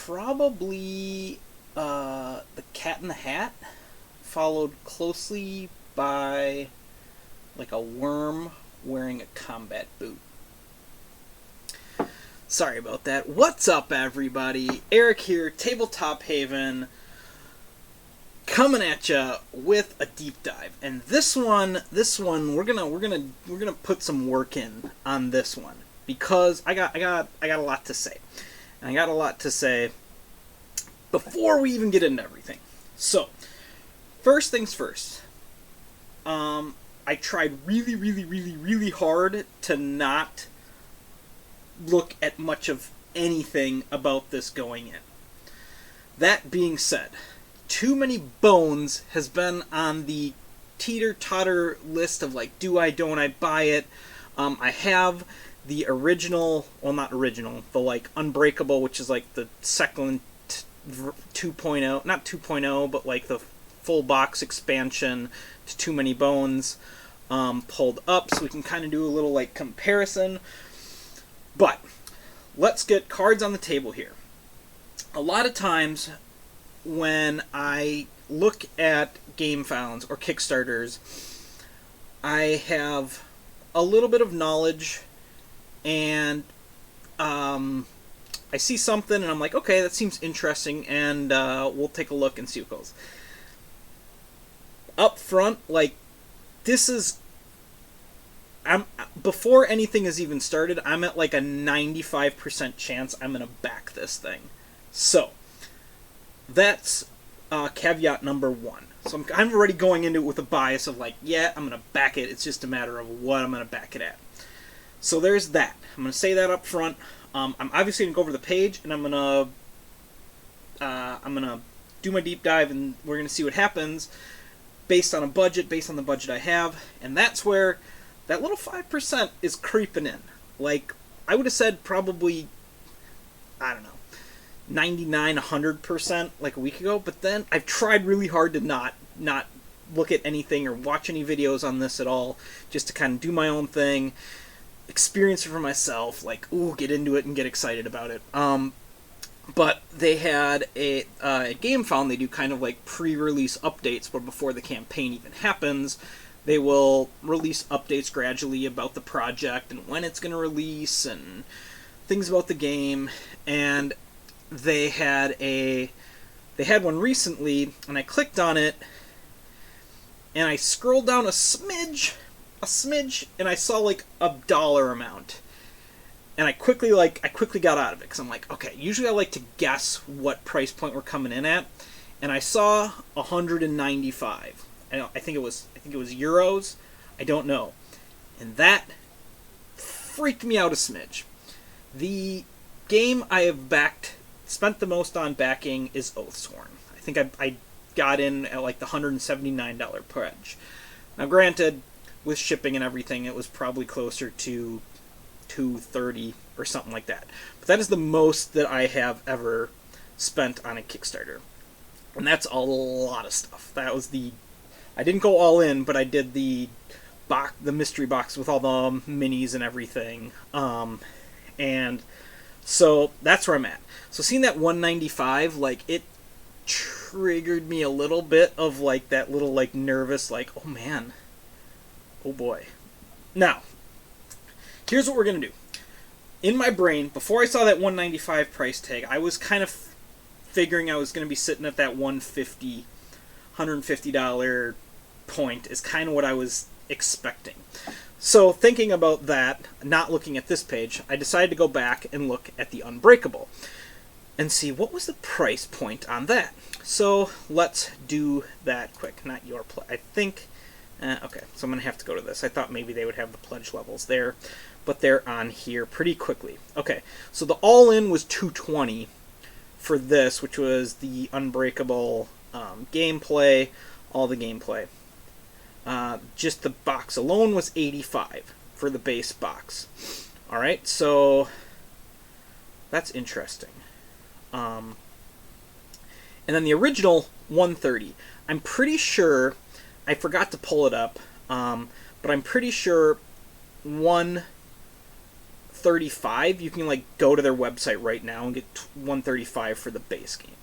probably the Cat in the Hat, followed closely by like a worm wearing a combat boot. Sorry about that. What's up, everybody? Eric here, Tabletop Haven, coming at you with a deep dive. And this one, we're gonna put some work in on this one because I got a lot to say. And I got a lot to say before we even get into everything. So, first things first. I tried really hard to not look at much of anything about this going in. That being said, Too Many Bones has been on the teeter-totter list of like, do I, don't I buy it? I have the original, well, not original, the like Unbreakable, which is like the second 2.0, not 2.0, but like the full box expansion to Too Many Bones, pulled up so we can kind of do a little like comparison. But let's get cards on the table here. A lot of times when I look at Gamefounds or Kickstarters, I have a little bit of knowledge and I see something and I'm like, okay, that seems interesting, and we'll take a look and see what goes. Up front, like, this is... before anything has even started, I'm at like a 95% chance I'm going to back this thing. So, that's caveat number one. So I'm already going into it with a bias of like, yeah, I'm going to back it. It's just a matter of what I'm going to back it at. So there's that. I'm going to say that up front. I'm obviously going to go over the page, and I'm going to do my deep dive, and we're going to see what happens based on a budget, based on the budget I have. And that's where that little 5% is creeping in. Like, I would have said probably, I don't know, 99, 100% like a week ago, but then I've tried really hard to not look at anything or watch any videos on this at all, just to kind of do my own thing, experience it for myself, like, ooh, get into it and get excited about it. But they had at Gamefound, they do kind of like pre-release updates, but before the campaign even happens, they will release updates gradually about the project and when it's going to release and things about the game. And they had one recently, and I clicked on it, and I scrolled down a smidge, and I saw like a dollar amount. And I quickly got out of it, because I'm like, okay, usually I like to guess what price point we're coming in at, and I saw 195. I think it was euros. I don't know. And that freaked me out a smidge. The game I have spent the most on backing is Oathsworn. I think I got in at like the $179 pledge. Now granted, with shipping and everything, it was probably closer to $230 or something like that. But that is the most that I have ever spent on a Kickstarter. And that's a lot of stuff. That was I didn't go all in, but I did the mystery box with all the minis and everything. And so that's where I'm at. So seeing that 195, like, it triggered me a little bit of like that little like nervous, like, oh man, oh boy. Now, here's what we're gonna do. In my brain, before I saw that 195 price tag, I was kind of figuring I was gonna be sitting at that $150 point is kind of what I was expecting. So thinking about that, not looking at this page, I decided to go back and look at the Unbreakable and see what was the price point on that. So let's do that quick. Not your I think, okay, so I'm going to have to go to this. I thought maybe they would have the pledge levels there, but they're on here pretty quickly. Okay, so the all-in was $220 for this, which was the Unbreakable gameplay, all the gameplay. Just the box alone was $85 for the base box. Alright, so that's interesting. And then the original $130. I'm pretty sure, I forgot to pull it up, but I'm pretty sure $130 135, you can like go to their website right now and get 135 for the base game.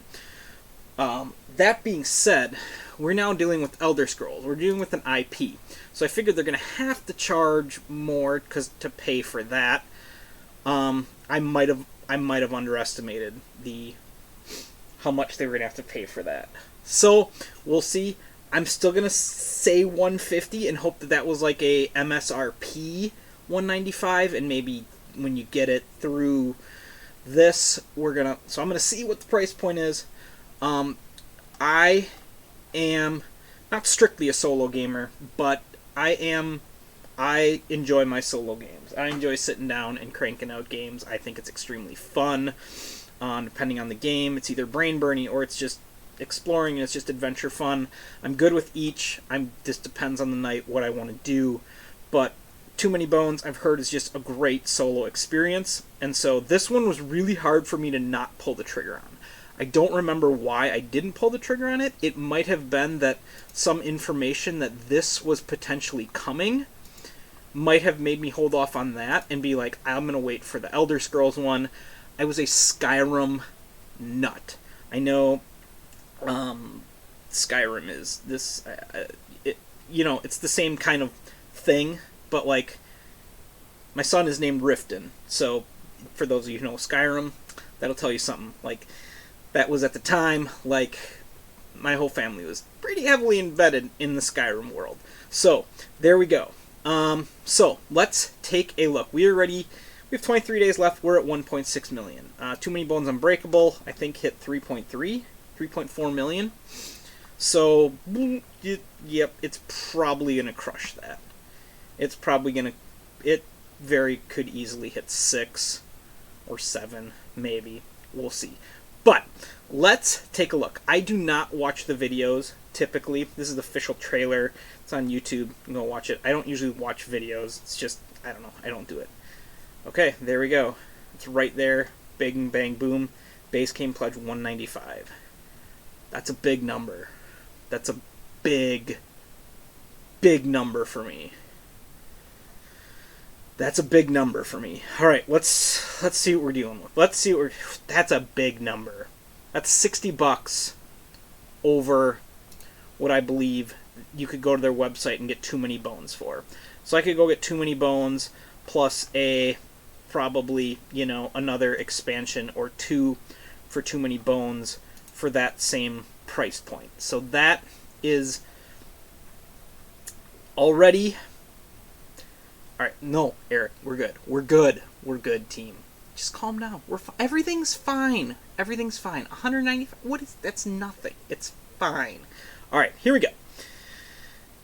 That being said, we're now dealing with Elder Scrolls. We're dealing with an IP, so I figured they're going to have to charge more to pay for that. I might have underestimated how much they were going to have to pay for that. So we'll see. I'm still going to say 150 and hope that was like a MSRP 195, and maybe when you get it through this, so I'm going to see what the price point is. I am not strictly a solo gamer, but I enjoy my solo games. I enjoy sitting down and cranking out games. I think it's extremely fun. Depending on the game, it's either brain burning or it's just exploring and it's just adventure fun. I'm good with each. This depends on the night what I want to do. But Too Many Bones, I've heard, is just a great solo experience, and so this one was really hard for me to not pull the trigger on. I don't remember why I didn't pull the trigger on it. It might have been that some information that this was potentially coming might have made me hold off on that and be like, I'm going to wait for the Elder Scrolls one. I was a Skyrim nut. I know Skyrim is this, it's the same kind of thing, but like, my son is named Riften, so for those of you who know Skyrim, that'll tell you something. Like, that was at the time, like, my whole family was pretty heavily embedded in the Skyrim world. So, there we go. So, let's take a look. We have 23 days left. We're at 1.6 million. Too Many Bones Unbreakable, I think, hit 3.4 million. So, yep, it's probably going to crush that. It very could easily hit 6 or 7, maybe. We'll see. But let's take a look. I do not watch the videos, typically. This is the official trailer. It's on YouTube. You can go watch it. I don't usually watch videos. It's just, I don't know. I don't do it. Okay, there we go. It's right there. Bang, bang, boom. Base game pledge 195. That's a big number. That's a big, big number for me. That's a big number for me. All right, let's see what we're dealing with. That's a big number. That's $60 over what I believe you could go to their website and get Too Many Bones for. So I could go get Too Many Bones plus probably, another expansion or two for Too Many Bones for that same price point. So that is already... Alright, no, Eric, we're good. We're good, team. Just calm down. Everything's fine. Everything's fine. 195, that's nothing. It's fine. Alright, here we go.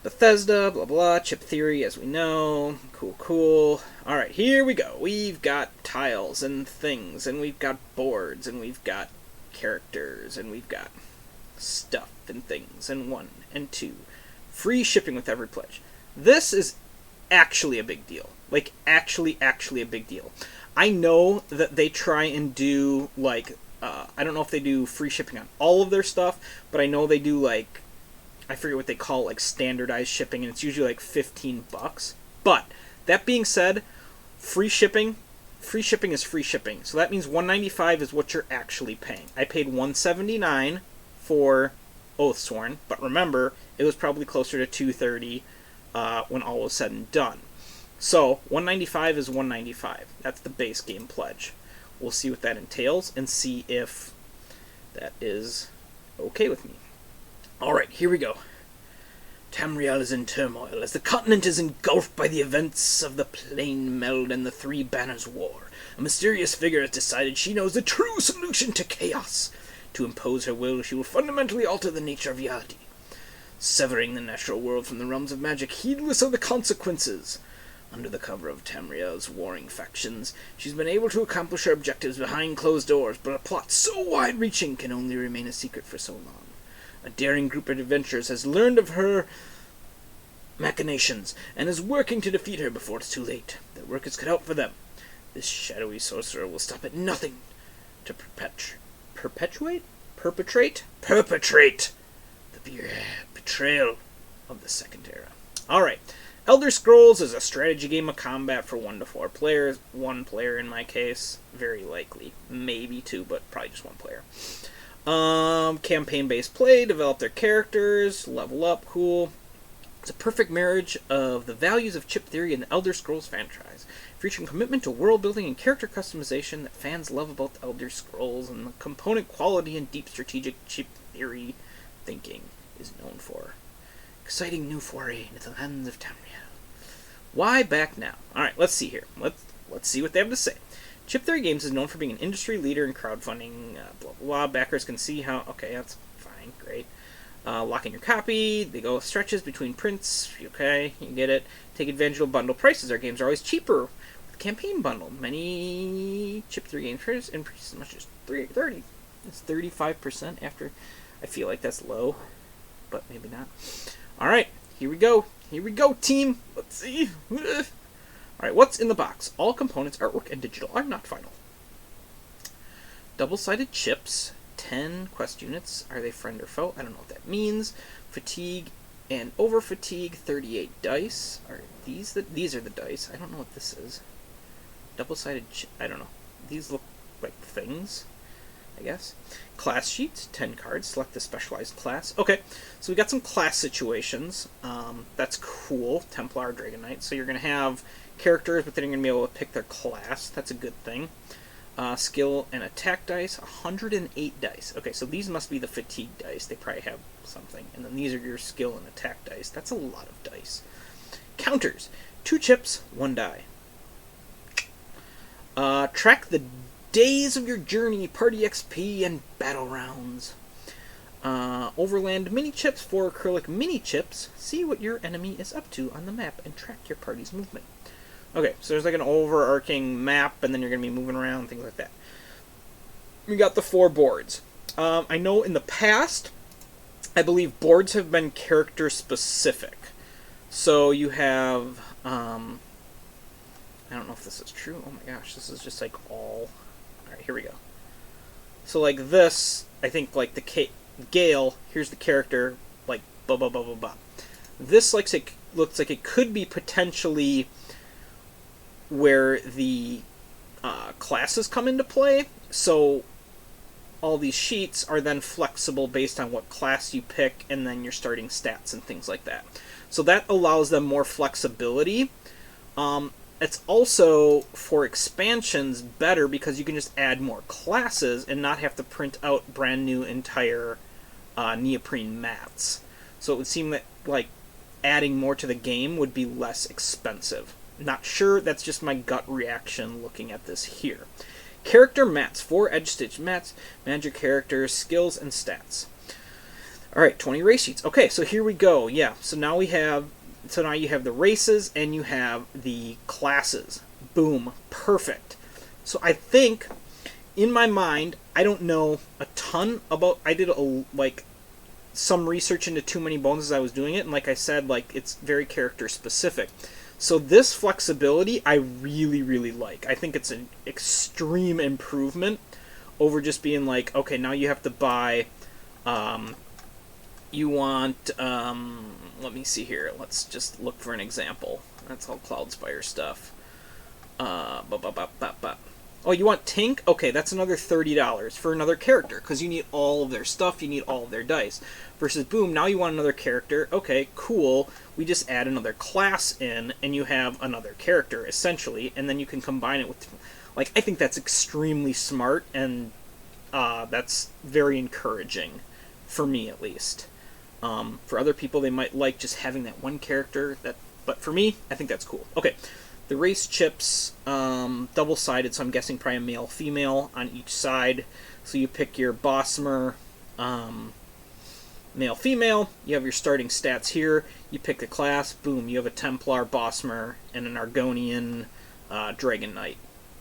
Bethesda, blah blah, chip theory, as we know. Cool. Alright, here we go. We've got tiles and things, and we've got boards, and we've got characters, and we've got stuff and things, and 1 and 2. Free shipping with every pledge. This is actually a big deal. Like, actually a big deal. I know that they try and do, like, I don't know if they do free shipping on all of their stuff, but I know they do, like, I forget what they call, like, standardized shipping, and it's usually, like, $15. But, that being said, free shipping is free shipping. So that means $195 is what you're actually paying. I paid $179 for Oathsworn, but remember, it was probably closer to $230 when all was said and done. So, $195 is $195. That's the base game pledge. We'll see what that entails and see if that is okay with me. Alright, here we go. Tamriel is in turmoil as the continent is engulfed by the events of the Plain Meld and the Three Banners War. A mysterious figure has decided she knows the true solution to chaos. To impose her will, she will fundamentally alter the nature of reality, severing the natural world from the realms of magic, heedless of the consequences. Under the cover of Tamriel's warring factions, she's been able to accomplish her objectives behind closed doors, but a plot so wide-reaching can only remain a secret for so long. A daring group of adventurers has learned of her machinations, and is working to defeat her before it's too late. Their work is cut out for them. This shadowy sorcerer will stop at nothing to perpetrate the betrayal of the Second Era. Alright, Elder Scrolls is a strategy game of combat for 1 to 4 players. 1 player in my case, very likely. Maybe 2, but probably just 1 player. Campaign-based play, develop their characters, level up, cool. It's a perfect marriage of the values of chip theory and the Elder Scrolls franchise, featuring commitment to world building and character customization that fans love about the Elder Scrolls, and the component quality and deep strategic chip theory thinking is known for. Exciting new foray into the lands of Tamriel. Why back now? Alright, let's see here. Let's see what they have to say. Chip Theory Games is known for being an industry leader in crowdfunding, blah, blah, blah. Backers can see how... Okay, that's fine, great. Lock in your copy. They go stretches between prints. Okay, you get it. Take advantage of bundle prices. Our games are always cheaper with campaign bundle. Many Chip Theory Games traders increase as much as 30. It's 35% after... I feel like that's low, but maybe not. Alright, here we go. Here we go, team. Let's see. Alright, what's in the box? All components, artwork, and digital are not final. Double-sided chips, 10 quest units. Are they friend or foe? I don't know what that means. Fatigue and over-fatigue, 38 dice. Are these these are the dice. I don't know what this is. Double-sided I don't know. These look like things, I guess. Class sheets, 10 cards. Select the specialized class. Okay, so we got some class situations. That's cool. Templar, Dragon Knight. So you're going to have characters, but then you're going to be able to pick their class. That's a good thing. Skill and attack dice, 108 dice. Okay, so these must be the fatigue dice. They probably have something. And then these are your skill and attack dice. That's a lot of dice. Counters, 2 chips, 1 die. Track the days of your journey, party XP, and battle rounds. Overland mini chips, 4 acrylic mini chips. See what your enemy is up to on the map and track your party's movement. Okay, so there's like an overarching map, and then you're going to be moving around, things like that. We got the 4 boards. I know in the past, I believe boards have been character specific. So you have, I don't know if this is true. Oh my gosh, this is just like all... Alright, here we go. So like this, I think like the Gale, here's the character, like blah blah blah blah blah. This looks like it could be potentially where the classes come into play. So all these sheets are then flexible based on what class you pick, and then your starting stats and things like that. So that allows them more flexibility. It's also, for expansions, better because you can just add more classes and not have to print out brand new entire neoprene mats. So it would seem that like adding more to the game would be less expensive. Not sure, that's just my gut reaction looking at this here. Character mats, 4 edge stitch mats, manage your characters, skills, and stats. Alright, 20 race sheets. Okay, so here we go. Yeah, so now you have the races and you have the classes. Boom. Perfect. So I think, in my mind, I don't know a ton about... I did some research into Too Many Bones as I was doing it, and like I said, like it's very character specific. So this flexibility I really, really like. I think it's an extreme improvement over just being like, okay, now you have to buy... you want... let me see here. Let's just look for an example. That's all Cloudspire stuff. Oh, you want Tink? Okay, that's another $30 for another character, because you need all of their stuff, you need all of their dice. Versus boom, now you want another character. Okay, cool. We just add another class in, and you have another character, essentially, and then you can combine it with... Like, I think that's extremely smart, and that's very encouraging, for me at least. For other people, they might like just having that one character, but for me, I think that's cool. Okay. The race chips, double-sided, so I'm guessing probably a male-female on each side. So you pick your Bossmer, male-female, you have your starting stats here, you pick the class, boom, you have a Templar, Bossmer, and an Argonian Dragon Knight.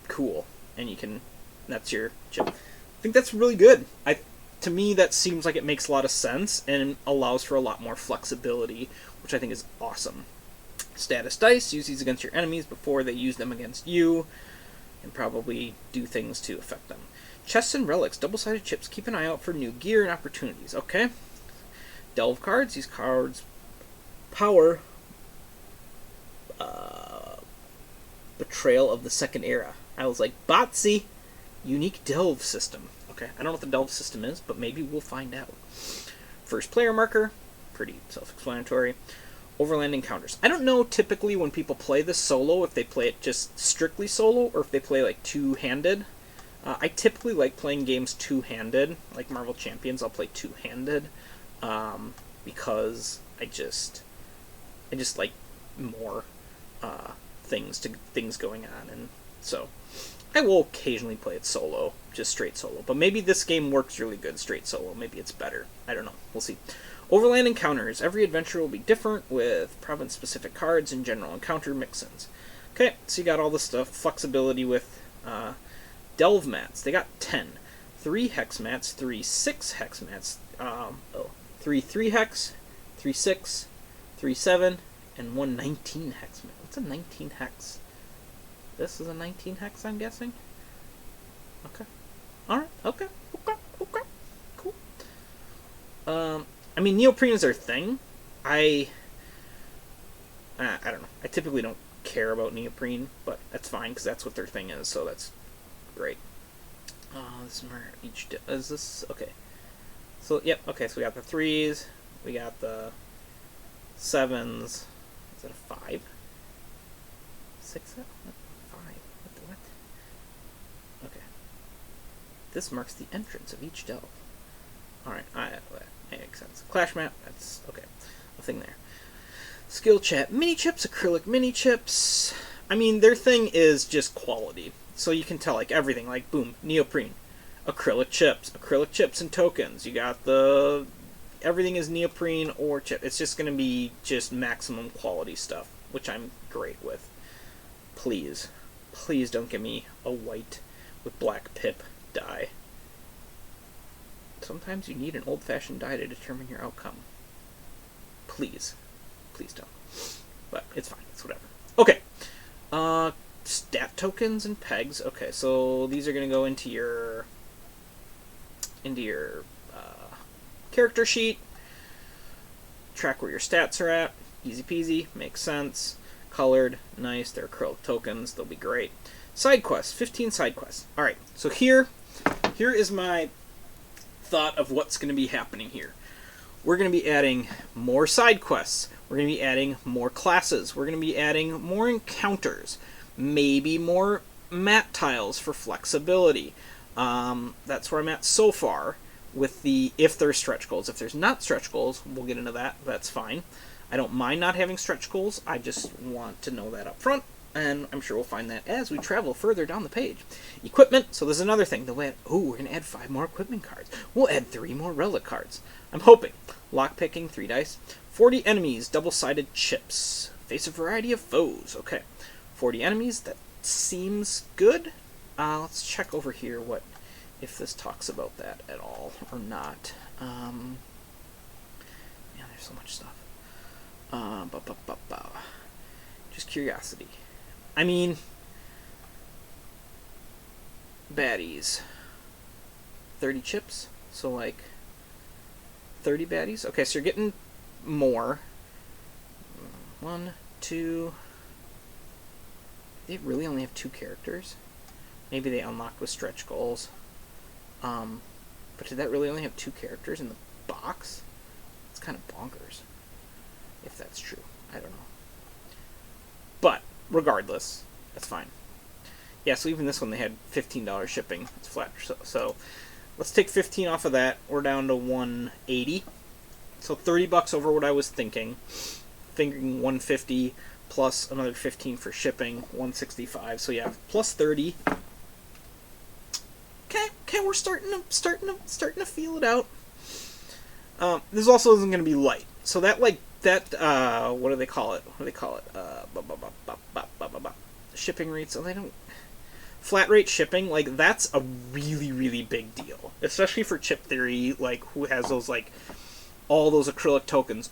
Cool. And you can, that's your chip. I think that's really good. To me, that seems like it makes a lot of sense, and allows for a lot more flexibility, which I think is awesome. Status dice, use these against your enemies before they use them against you, and probably do things to affect them. Chests and relics, double-sided chips, keep an eye out for new gear and opportunities. Okay. Delve cards, these cards power Betrayal of the Second Era. I was like, Botsy! Unique delve system. Okay, I don't know what the delve system is, but maybe we'll find out. First player marker, pretty self-explanatory. Overland encounters. I don't know typically when people play this solo, if they play it just strictly solo, or if they play like two-handed. I typically like playing games two-handed. Like Marvel Champions, I'll play two-handed. Because I just like more things going on, and so I will occasionally play it solo, just straight solo. But maybe this game works really good straight solo. Maybe it's better. I don't know. We'll see. Overland encounters. Every adventure will be different with province-specific cards and general encounter mix-ins. Okay, so you got all this stuff. Flexibility with delve mats. They got 10. 3 hex mats, 3 6 hex mats, 3 3 hex, 3 6, 3 7, and 1 19 hex mat. What's a 19 hex? This is a 19 hex, I'm guessing? Okay. Alright, okay. Cool. I mean, neoprene is their thing. I don't know. I typically don't care about neoprene, but that's fine, because that's what their thing is, so that's great. This is where each... is this... okay. So, yep, okay, so we got the 3s, we got the 7s. Is that a 5? 6? 5? What? Okay. This marks the entrance of each delve. Alright, that makes sense. Clash map, that's... okay. Nothing there. Skill chat. Mini chips, acrylic mini chips. I mean, their thing is just quality. So you can tell, like, everything. Like, boom, neoprene. Acrylic chips and tokens. You got the... everything is neoprene or chip. It's just going to be just maximum quality stuff, which I'm great with. Please. Please don't give me a white with black pip die. Sometimes you need an old-fashioned die to determine your outcome. Please. Please don't. But it's fine. It's whatever. Okay. Stat tokens and pegs. Okay, so these are going to go into your character sheet. Track where your stats are at. Easy peasy. Makes sense. Colored. Nice. They're acrylic tokens. They'll be great. Side quests. 15 side quests. Alright, so here is my thought of what's going to be happening here. We're going to be adding more side quests. We're going to be adding more classes. We're going to be adding more encounters. Maybe more mat tiles for flexibility. That's where I'm at so far with the if there's stretch goals. If there's not stretch goals, we'll get into that. That's fine. I don't mind not having stretch goals. I just want to know that up front, and I'm sure we'll find that as we travel further down the page. Equipment. So there's another thing. We're going to add 5 more equipment cards. We'll add 3 more relic cards. I'm hoping. Lockpicking, 3 dice. 40 enemies, double-sided chips. Face a variety of foes. Okay. 40 enemies, that seems good. Let's check over here if this talks about that at all or not. Yeah, there's so much stuff. Just curiosity. I mean, baddies. 30 chips, so like 30 baddies. Okay, so you're getting more. 1, 2... they really only have 2 characters. Maybe they unlocked with stretch goals. But did that really only have 2 characters in the box? It's kind of bonkers, if that's true. I don't know. But, regardless, that's fine. Yeah, so even this one, they had $15 shipping. It's flat. So let's take 15 off of that. We're down to 180. So $30 over what I was thinking. Thinking 150 plus another 15 for shipping, 165. So yeah, plus 30. Okay, we're starting to feel it out. This also isn't going to be light. So that what do they call it? Shipping rates. So they don't flat rate shipping. Like that's a really really big deal, especially for Chip Theory. Like who has those like all those acrylic tokens.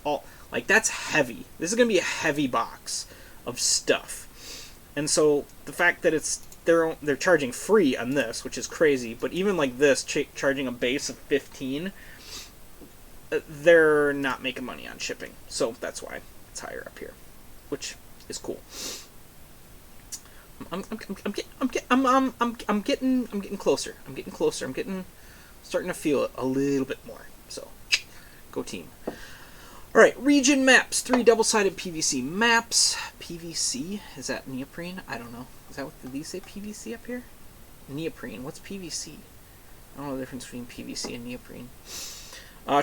Like that's heavy. This is going to be a heavy box of stuff, and so the fact that they're charging free on this, which is crazy. But even like this, charging a base of 15, they're not making money on shipping. So that's why it's higher up here, which is cool. I'm getting closer. I'm getting closer. Starting to feel it a little bit more. So, go team. All right, region maps. 3 double-sided PVC maps. PVC, is that neoprene? I don't know. Is that what, did these say PVC up here? Neoprene. What's PVC? I don't know the difference between PVC and neoprene.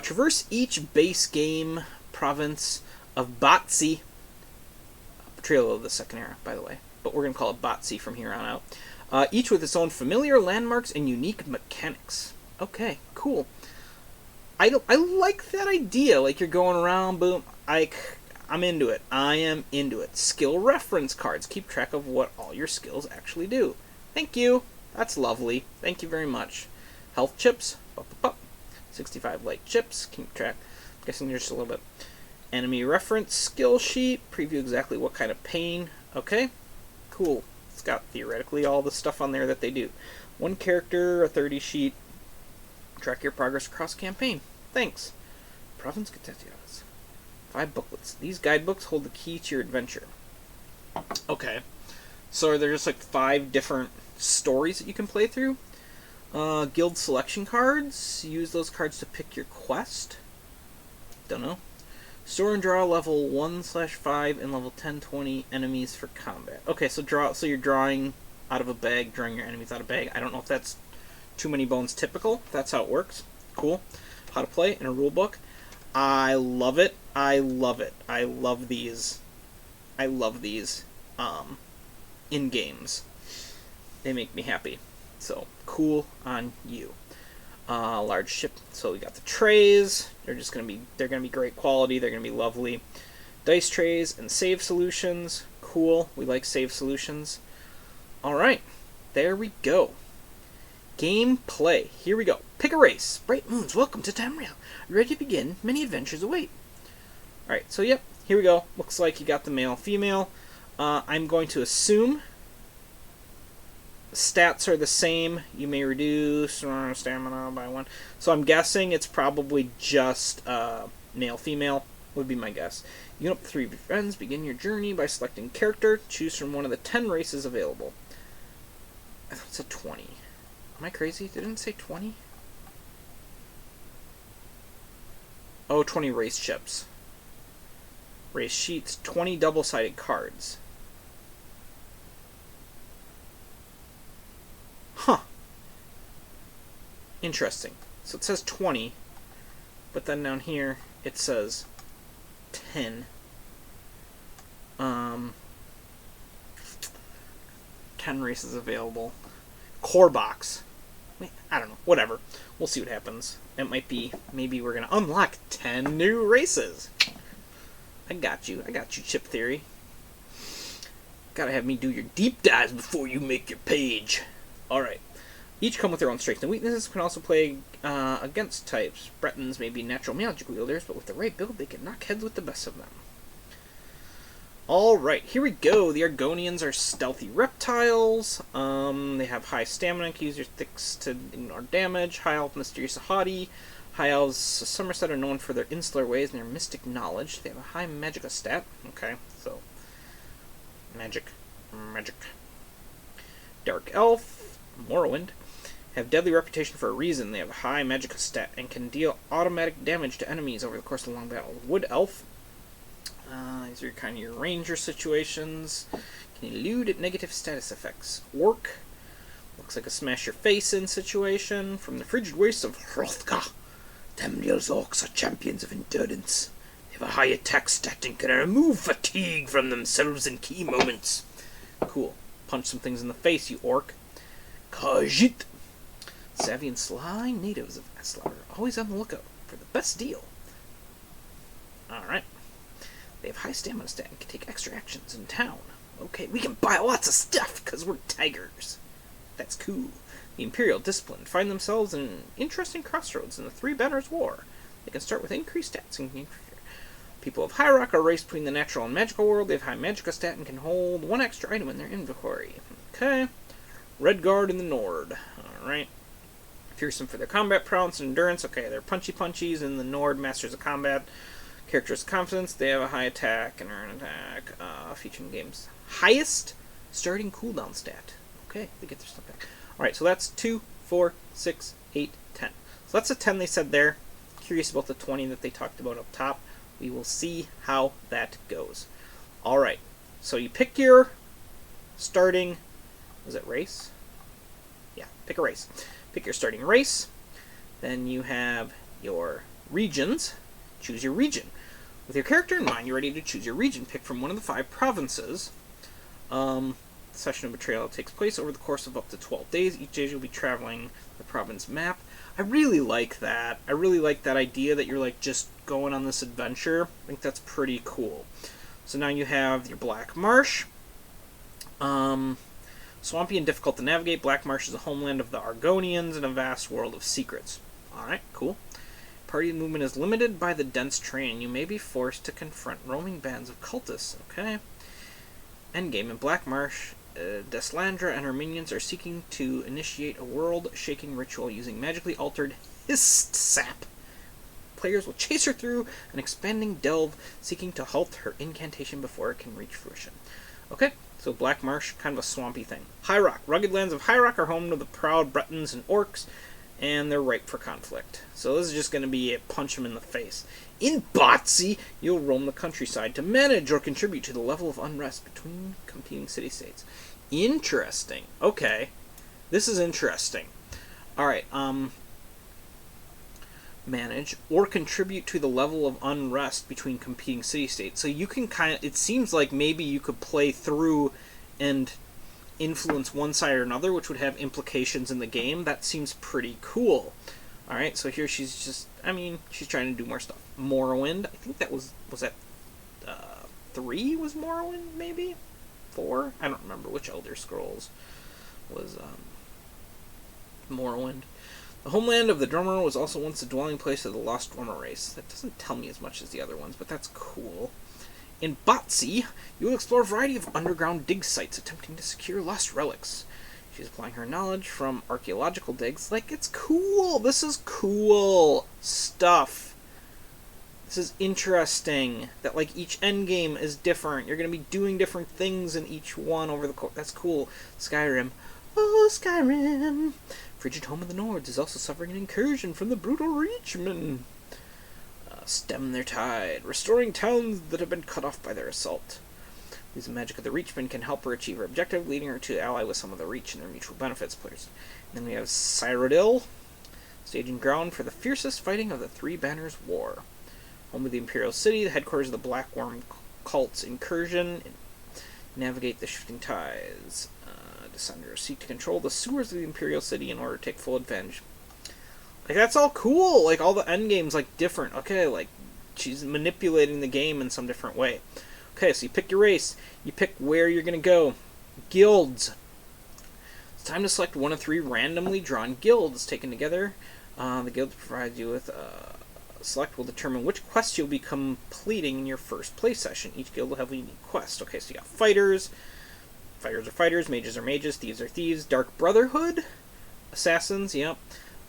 Traverse each base game province of Botsy. Betrayal of the Second Era, by the way. But we're going to call it Botsy from here on out. Each with its own familiar landmarks and unique mechanics. Okay, cool. I like that idea. Like, you're going around, boom. I'm into it. I am into it. Skill reference cards. Keep track of what all your skills actually do. Thank you. That's lovely. Thank you very much. Health chips. 65 light chips. Keep track. I'm guessing there's just a little bit. Enemy reference skill sheet. Preview exactly what kind of pain. Okay. Cool. It's got theoretically all the stuff on there that they do. 1 character, a 30 sheet. Track your progress across campaign. Thanks. Province Catetias. 5 booklets. These guidebooks hold the key to your adventure. Okay. So are there just like 5 different stories that you can play through? Guild selection cards. Use those cards to pick your quest. Don't know. Store and draw level 1/5 and level 10-20 enemies for combat. Okay, so you're drawing out of a bag, drawing your enemies out of a bag. I don't know if that's too many bones typical. That's how it works. Cool. How to play in a rule book. I love it. I love it. I love these. I love these in games. They make me happy. So cool on you. Large ship. So we got the trays. They're gonna be great quality. They're gonna be lovely. Dice trays and save solutions. Cool. We like save solutions. All right. There we go. Gameplay. Here we go. Pick a race. Bright moons, welcome to Tamriel. Ready to begin? Many adventures await. Alright, so yep, here we go. Looks like you got the male, female. I'm going to assume stats are the same. You may reduce stamina by 1. So I'm guessing it's probably just male, female, would be my guess. You up 3 of your friends. Begin your journey by selecting character. Choose from one of the 10 races available. I thought it said 20. Am I crazy? Didn't it say 20? Oh, 20 race chips. Race sheets, 20 double-sided cards. Huh. Interesting. So it says 20, but then down here it says 10. 10 races available. Core box. I don't know. Whatever. We'll see what happens. It might be, maybe we're going to unlock 10 new races. I got you. I got you, Chip Theory. Gotta have me do your deep dives before you make your page. Alright. Each come with their own strengths and weaknesses. Can also play against types. Bretons may be natural magic wielders, but with the right build, they can knock heads with the best of them. Alright, here we go. The Argonians are stealthy reptiles. They have high stamina, can use your sticks to ignore damage. High elf, mysterious haughty. High elves, Somerset, are known for their insular ways and their mystic knowledge. They have a high magicka stat. Okay, so magic. Dark elf, Morrowind, have deadly reputation for a reason. They have a high magicka stat and can deal automatic damage to enemies over the course of a long battle. Wood elf. These are kind of your ranger situations. Can elude at negative status effects. Orc. Looks like a smash your face in situation. From the frigid wastes of Hrothgar. Tamriel's orcs are champions of endurance. They have a high attack stat and can remove fatigue from themselves in key moments. Cool. Punch some things in the face, you orc. Khajiit. Savvy and sly natives of Aslar are always on the lookout for the best deal. Alright. They have high stamina stat and can take extra actions in town. Okay, we can buy lots of stuff because we're tigers. That's cool. The Imperial Discipline find themselves in an interesting crossroads in the Three Banners War. They can start with increased stats and people of High Rock are raced between the natural and magical world. They have high magicka stat and can hold 1 extra item in their inventory. Okay. Red Guard in the Nord. Alright. Fearsome for their combat prowess and endurance. Okay, they're punchy-punchies in the Nord, Masters of Combat. Characters of confidence. They have a high attack and earn attack. Featuring games. Highest starting cooldown stat. Okay, they get their stuff back. Alright, so that's 2, 4, 6, 8, 10. So that's the 10 they said there. Curious about the 20 that they talked about up top. We will see how that goes. Alright, so you pick your starting, was it race? Yeah, pick a race. Pick your starting race. Then you have your regions. Choose your region. With your character in mind, you're ready to choose your region. Pick from one of the 5 provinces. The session of Betrayal takes place over the course of up to 12 days. Each day you'll be traveling the province map. I really like that. I really like that idea that you're like just going on this adventure. I think that's pretty cool. So now you have your Black Marsh. Swampy and difficult to navigate, Black Marsh is the homeland of the Argonians in a vast world of secrets. Alright, cool. Party movement is limited by the dense terrain. You may be forced to confront roaming bands of cultists. Okay. Endgame. In Black Marsh, Deslandra and her minions are seeking to initiate a world-shaking ritual using magically altered hist sap. Players will chase her through an expanding delve, seeking to halt her incantation before it can reach fruition. Okay, so Black Marsh, kind of a swampy thing. High Rock. Rugged lands of High Rock are home to the proud Bretons and Orcs, and they're ripe for conflict. So this is just going to be a punch them in the face. In Botsy, you'll roam the countryside to manage or contribute to the level of unrest between competing city-states. Interesting. Okay. This is interesting. Alright, manage or contribute to the level of unrest between competing city-states. So you can kind of, it seems like maybe you could play through and influence one side or another, which would have implications in the game. That seems pretty cool. Alright, so here she's just, I mean, she's trying to do more stuff. Morrowind, I think that was that 3 was Morrowind, maybe? 4? I don't remember which Elder Scrolls was Morrowind. The homeland of the Drummer was also once the dwelling place of the Lost Drummer race. That doesn't tell me as much as the other ones, but that's cool. In Botsy, you will explore a variety of underground dig sites attempting to secure lost relics. She's applying her knowledge from archaeological digs. Like, it's cool! This is cool stuff. This is interesting. That, like, each endgame is different. You're going to be doing different things in each one over the course. That's cool. Skyrim. Oh, Skyrim! Frigid Home of the Nords is also suffering an incursion from the brutal Reachmen. Stem their tide, restoring towns that have been cut off by their assault. Using the magic of the Reachmen can help her achieve her objective, leading her to ally with some of the Reach and their mutual benefits players. And then we have Cyrodiil, staging ground for the fiercest fighting of the Three Banners War. Home of the Imperial City, the headquarters of the Black Worm cult's incursion. Navigate the shifting tides. Descenders seek to control the sewers of the Imperial City in order to take full advantage. Like, that's all cool. Like, all the endgames, like, different. Okay, like, she's manipulating the game in some different way. Okay, so you pick your race. You pick where you're going to go. Guilds. It's time to select one of 3 randomly drawn guilds taken together. The guild provides you with select will determine which quests you'll be completing in your first play session. Each guild will have a unique quest. Okay, so you got fighters. Fighters are fighters. Mages are mages. Thieves are thieves. Dark Brotherhood. Assassins, yep.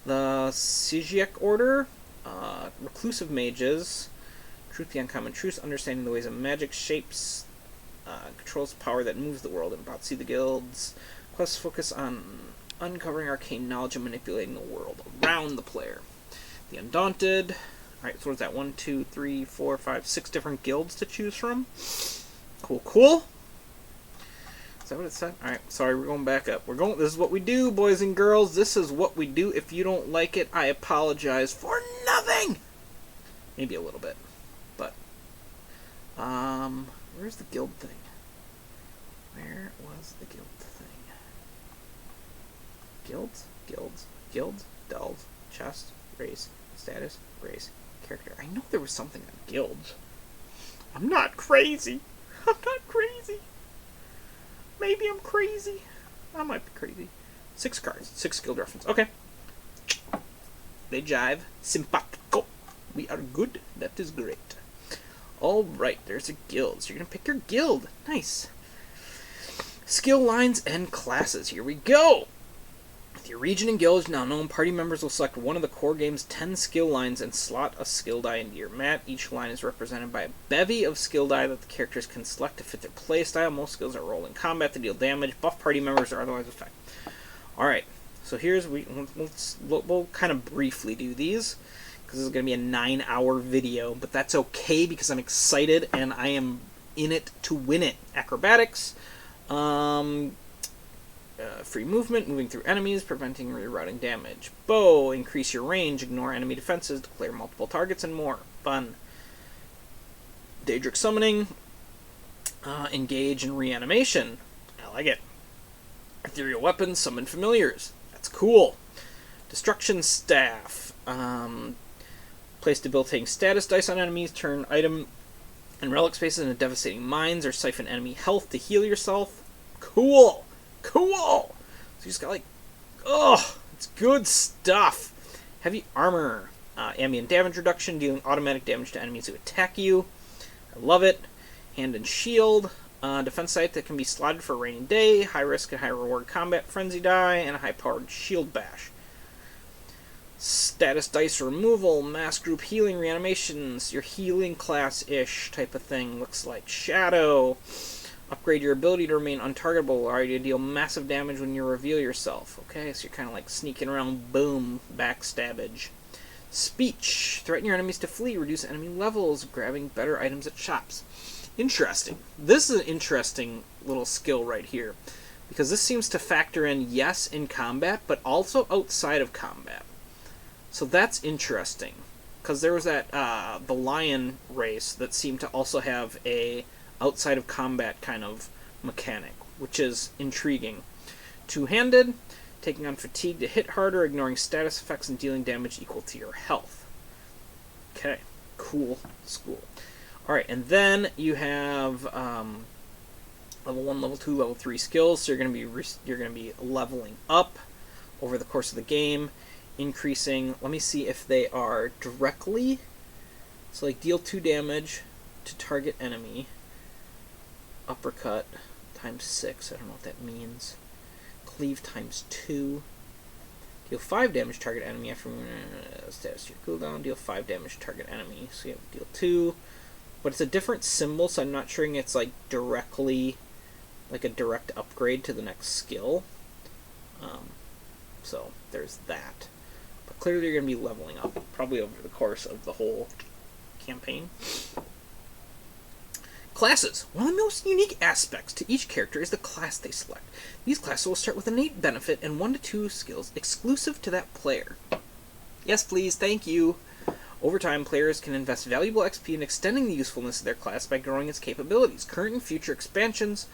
The Sijiek Order. Reclusive mages. Truth the uncommon truths, understanding the ways of magic, shapes, controls power that moves the world, and Botsy the guilds. Quests focus on uncovering arcane knowledge and manipulating the world around the player. The Undaunted. Alright, so what is that? 1, 2, 3, 4, 5, 6 different guilds to choose from. Cool, cool. Is that what it said? Alright, sorry, we're going back up. This is what we do, boys and girls. This is what we do. If you don't like it, I apologize for nothing! Maybe a little bit. But, where's the guild thing? Where was the guild thing? Guilds, delve, chest, race, status, race, character. I know there was something on guilds. I'm not crazy. I'm not crazy. Maybe I'm crazy. I might be crazy. 6 cards. 6 guild reference. Okay. They jive. Simpatico. We are good. That is great. Alright, there's a guild. So you're going to pick your guild. Nice. Skill lines and classes. Here we go. With your region and guild now known, party members will select one of the core game's 10 skill lines and slot a skill die into your mat. Each line is represented by a bevy of skill die that the characters can select to fit their playstyle. Most skills are rolled in combat to deal damage, buff party members, or otherwise affect. Alright, so we'll kind of briefly do these, because this is going to be a 9-hour video, but that's okay because I'm excited and I am in it to win it. Acrobatics, free movement, moving through enemies, preventing rerouting damage. Bow, increase your range, ignore enemy defenses, declare multiple targets, and more. Fun. Daedric summoning, engage in reanimation. I like it. Ethereal weapons, summon familiars. That's cool. Destruction staff. Place debilitating status dice on enemies, turn item and relic spaces into devastating mines, or siphon enemy health to heal yourself. Cool! Cool! So you just got like, oh, it's good stuff. Heavy armor, ambient damage reduction, dealing automatic damage to enemies who attack you. I love it. Hand and shield, defense site that can be slotted for a rainy day, high risk and high reward combat frenzy die, and a high powered shield bash. Status dice removal, mass group healing reanimations, your healing class-ish type of thing. Looks like shadow. Upgrade your ability to remain untargetable, allow you to deal massive damage when you reveal yourself. Okay, so you're kind of like sneaking around, boom, backstabbage. Speech. Threaten your enemies to flee, reduce enemy levels, grabbing better items at shops. Interesting. This is an interesting little skill right here, because this seems to factor in, yes, in combat, but also outside of combat. So that's interesting, because there was that, the lion race that seemed to also have a outside of combat kind of mechanic, which is intriguing. Two-handed, taking on fatigue to hit harder, ignoring status effects, and dealing damage equal to your health. Okay, cool, school. Alright, and then you have level 1, level 2, level 3 skills, so you're going to be leveling up over the course of the game, increasing, let me see if they are directly, so like deal 2 damage to target enemy, uppercut times 6, I don't know what that means, cleave times 2, deal 5 damage target enemy after status your cooldown, deal 5 damage target enemy, so you have deal 2, but it's a different symbol, so I'm not sure it's like directly, like a direct upgrade to the next skill, so there's that. But clearly you're going to be leveling up, probably over the course of the whole campaign. Classes. One of the most unique aspects to each character is the class they select. These classes will start with innate benefit and 1 to 2 skills exclusive to that player. Yes, please, thank you. Over time, players can invest valuable XP in extending the usefulness of their class by growing its capabilities. Current and future expansions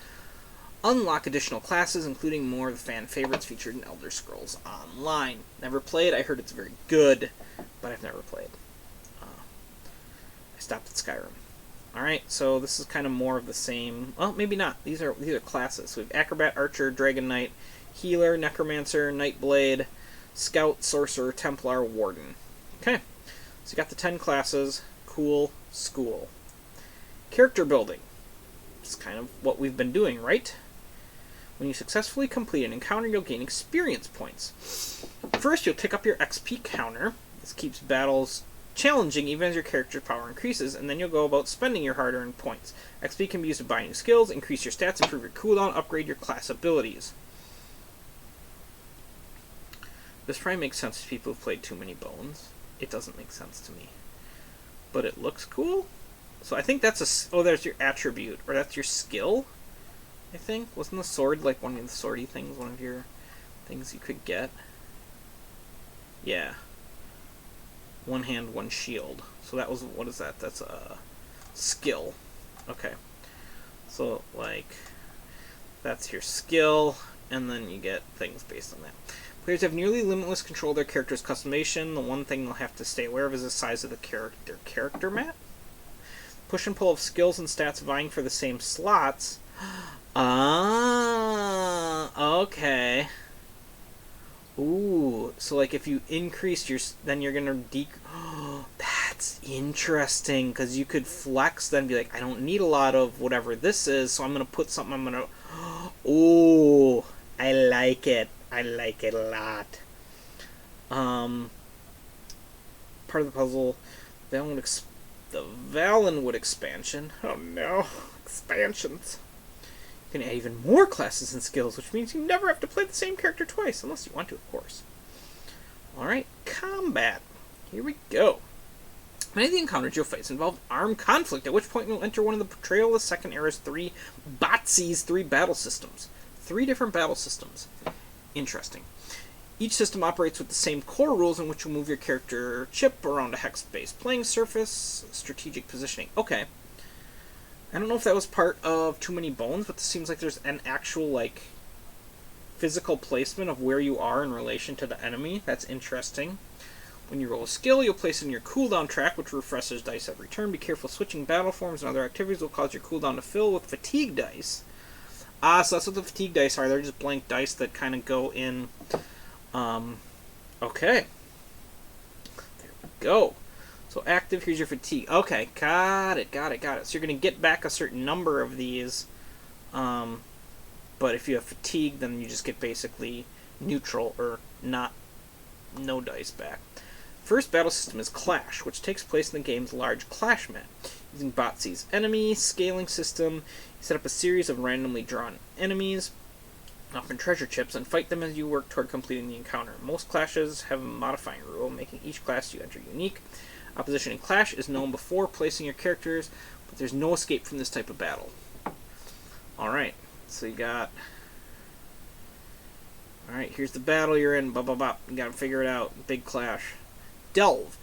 unlock additional classes, including more of the fan favorites featured in Elder Scrolls Online. Never played. I heard it's very good, but I've never played. I stopped at Skyrim. Alright, so this is kind of more of the same. Well, maybe not. These are classes. So we have Acrobat, Archer, Dragon Knight, Healer, Necromancer, Nightblade, Scout, Sorcerer, Templar, Warden. Okay, so you got the 10 classes. Cool school. Character building. It's kind of what we've been doing, right? When you successfully complete an encounter, you'll gain experience points. First, you'll tick up your XP counter. This keeps battles challenging even as your character's power increases, and then you'll go about spending your hard-earned points. XP can be used to buy new skills, increase your stats, improve your cooldown, upgrade your class abilities. This probably makes sense to people who've played Too Many Bones. It doesn't make sense to me. But it looks cool. So I think that's oh, there's your attribute, or that's your skill, I think. Wasn't the sword like one of the swordy things, one of your things you could get? Yeah. 1 hand, 1 shield. So that was, what is that? That's a skill. Okay. So, like, that's your skill, and then you get things based on that. Players have nearly limitless control of their character's customization. The one thing they'll have to stay aware of is the size of the character mat. Push and pull of skills and stats vying for the same slots. Ah, okay. Ooh, so like if you increase your, then you're gonna oh, that's interesting, because you could flex then be like, I don't need a lot of whatever this is, so I'm gonna put something, oh, I like it. I like it a lot. Part of the puzzle, the Valenwood expansion. Oh no, expansions. You can add even more classes and skills, which means you never have to play the same character twice, unless you want to, of course. Alright, combat. Here we go. Many of the encounters you'll face involve armed conflict, at which point you'll enter one of the Betrayal of the Second Era's three battle systems. 3 different battle systems. Interesting. Each system operates with the same core rules in which you move your character chip around a hex-based playing surface, strategic positioning. Okay. I don't know if that was part of Too Many Bones, but this seems like there's an actual, like, physical placement of where you are in relation to the enemy. That's interesting. When you roll a skill, you'll place it in your cooldown track, which refreshes dice every turn. Be careful, switching battle forms and other activities will cause your cooldown to fill with fatigue dice. So that's what the fatigue dice are. They're just blank dice that kind of go in. Okay. There we go. So active, here's your fatigue. Okay, got it. So you're going to get back a certain number of these. But if you have fatigue, then you just get basically neutral or no dice back. First battle system is Clash, which takes place in the game's large Clash map. Using Botsy's enemy scaling system, you set up a series of randomly drawn enemies, often treasure chips, and fight them as you work toward completing the encounter. Most clashes have a modifying rule, making each class you enter unique. Opposition in Clash is known before placing your characters, but there's no escape from this type of battle. Alright, so you got... Alright, here's the battle you're in, blah blah blah. You gotta figure it out. Big Clash. Delve.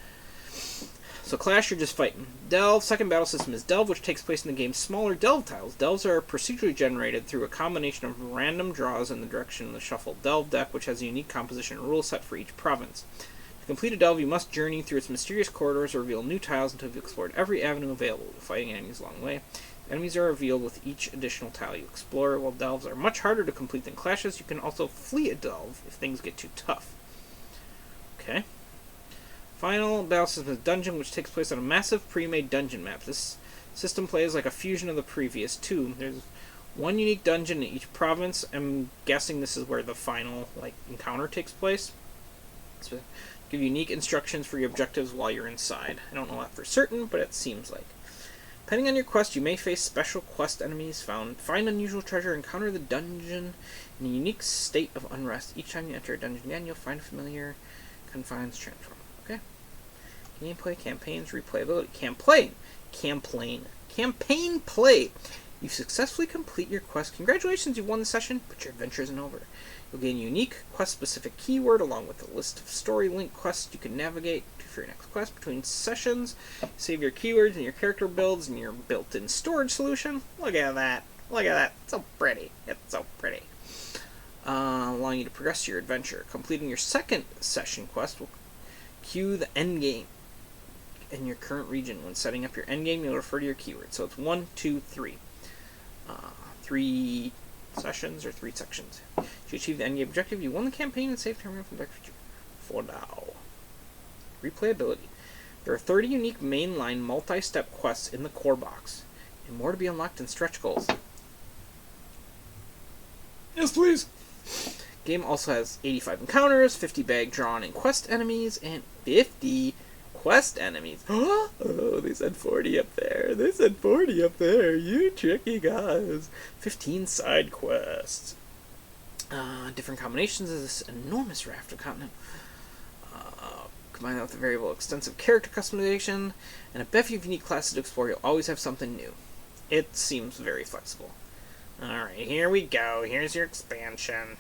So Clash, you're just fighting. Delve, second battle system is Delve, which takes place in the game's smaller Delve tiles. Delves are procedurally generated through a combination of random draws in the direction of the shuffled Delve deck, which has a unique composition and rule set for each province. To complete a Delve, you must journey through its mysterious corridors or reveal new tiles until you've explored every avenue available, fighting enemies along the way. Enemies are revealed with each additional tile you explore. While Delves are much harder to complete than Clashes, you can also flee a Delve if things get too tough. Okay. Final battle system is Dungeon, which takes place on a massive pre-made dungeon map. This system plays like a fusion of the previous 2. There's one unique dungeon in each province. I'm guessing this is where the final encounter takes place. So give you unique instructions for your objectives while you're inside. I don't know that for certain, but it seems like. Depending on your quest, you may face special quest enemies, find unusual treasure, encounter the dungeon in a unique state of unrest. Each time you enter a dungeon again, you'll find familiar confines transform. Okay. Gameplay, campaigns, replayability. Campaign play. You successfully complete your quest. Congratulations, you've won the session, but your adventure isn't over. You'll gain a unique quest-specific keyword along with a list of story-linked quests you can navigate for your next quest between sessions. Save your keywords and your character builds in your built-in storage solution. Look at that. Look at that. It's so pretty. It's so pretty. Allowing you to progress your adventure. Completing your second session quest will cue the endgame in your current region. When setting up your endgame, you'll refer to your keyword. So it's 1, 2, 3. 3 sessions or 3 sections. If you achieve the endgame objective, you won the campaign and save terminal from Back Future. For now. Replayability. There are 30 unique mainline multi-step quests in the core box, and more to be unlocked in stretch goals. Yes, please! Game also has 85 encounters, 50 bag drawn and quest enemies, and 50 quest enemies. Oh, they said 40 up there. They said 40 up there. You tricky guys. 15 side quests. Different combinations of this enormous raft of content. Combine that with a variable extensive character customization, and a bevy of unique classes to explore. You'll always have something new. It seems very flexible. Alright, here we go. Here's your expansion.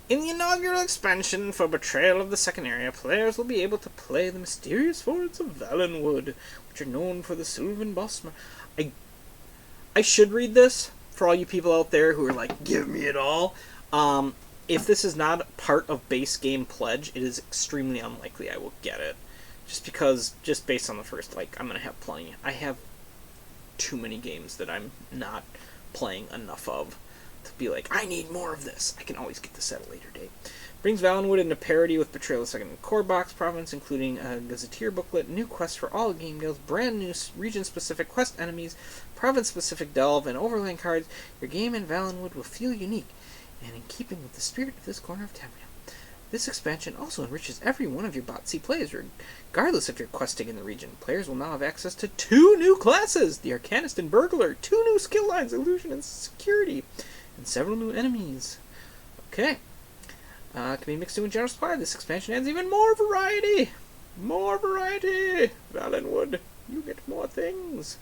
In the inaugural expansion for Betrayal of the Second Area, players will be able to play the mysterious forts of Valenwood, which are known for the Sylvan Bossman. I should read this for all you people out there who are like, give me it all. If this is not part of base game pledge, it is extremely unlikely I will get it. Just based on the first, I'm going to have plenty. I have too many games that I'm not playing enough of to be like, I need more of this. I can always get this at a later date. Brings Valenwood into parity with Betrayal of the Second Core Box Province, including a Gazetteer booklet, new quests for all game deals, brand new region-specific quest enemies, province-specific delve, and overland cards. Your game in Valenwood will feel unique. And in keeping with the spirit of this corner of Tamriel, this expansion also enriches every one of your Bot C plays, regardless if you're questing in the region. Players will now have access to 2 new classes, the Arcanist and Burglar, 2 new skill lines, Illusion and Security, and several new enemies. Okay. Can be mixed in with General Supply. This expansion adds even more variety. More variety. Valenwood, you get more things.